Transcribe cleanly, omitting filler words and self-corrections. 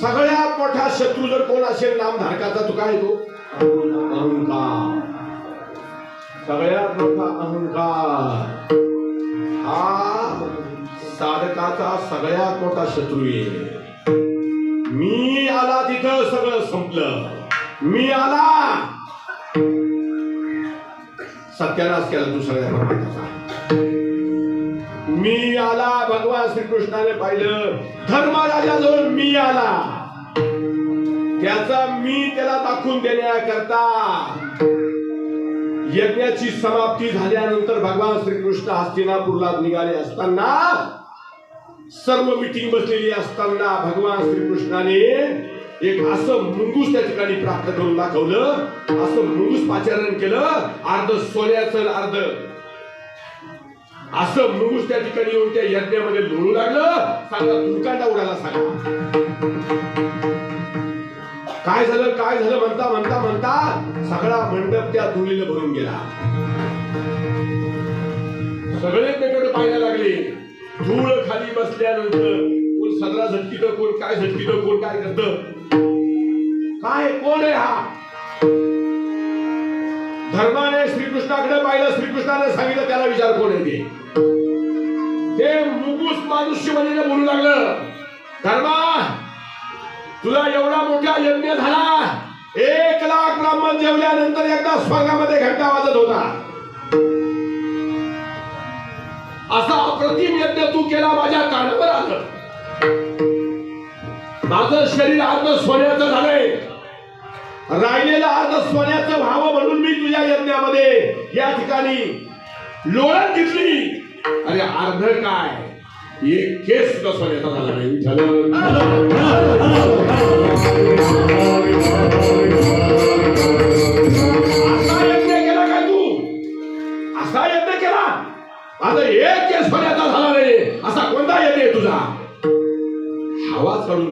सगळ्यात मोठा शत्रू जर कोण असेल नामधारकाचा, तो काय तो अहंकार. सगळ्यात मोठा अहंकार हा साधकाचा सगळ्यात मोठा शत्रू आहे. मी आला तिथं सगळं संपलं. मी आला सत्यानाश केला तू सगळ्या प्रपंचाचा. मी आला भगवान श्रीकृष्णाने पाहिलं धर्मराजाजवळ मी आला. त्याचा मी त्याला दाखवून देण्याकरता यज्ञाची समाप्ती झाल्यानंतर भगवान श्रीकृष्ण हस्तिनापूरला निघाले असताना, सर्व मीटिंग बसलेली असताना भगवान श्रीकृष्णाने एक असं मुंगूस त्या ठिकाणी प्राप्त करून दाखवलं. असं मुंगूस पाचारण केलं, अर्ध सोन्याचं अर्ध असं मुंगूस त्या ठिकाणी येऊन त्या यज्ञामध्ये लोळू लागलं. सांगा तुमकांडा उडाला. सांगा काय झालं काय झालं म्हणता म्हणता म्हणता सगळा मंडप त्या धुळीनं भरून गेला. सगळे पेटोटे पाहायला लागले. धूळ खाली बसल्यानंतर कोण सदरा झटकीत, कोण काय झटकीत, कोण काय करत, काय कोण आहे हा. धर्माने श्रीकृष्णाकडे पाहिलं. श्रीकृष्णाने सांगितलं त्याला विचार कोण आहे ते मुंगूस मानुष्य म्हणजे बोलू लागलं. धर्मा तुला एवढा मोठा यज्ञ झाला, 1,00,000 ब्राह्मण जेवल्यानंतर एकदा स्वर्गामध्ये घंटा वाजत होता. असा अप्रतिम यज्ञ तू केला, माझ्या कानावर आलं. माझं शरीर अर्ध सोन्याचं झालंय, राहिलेलं अर्ध सोन्याचं व्हावं म्हणून मी तुझ्या यज्ञामध्ये या ठिकाणी लोळण घेतली. अरे अर्ध काय, एक केस सुद्धा सोन्याचा झाला नाही. असा यज्ञ केला काय तू? असा यज्ञ केला, माझा एक केस सोन्याचा झाला नाही, असा कोणता यज्ञ आहे तुझा? हवाच काढून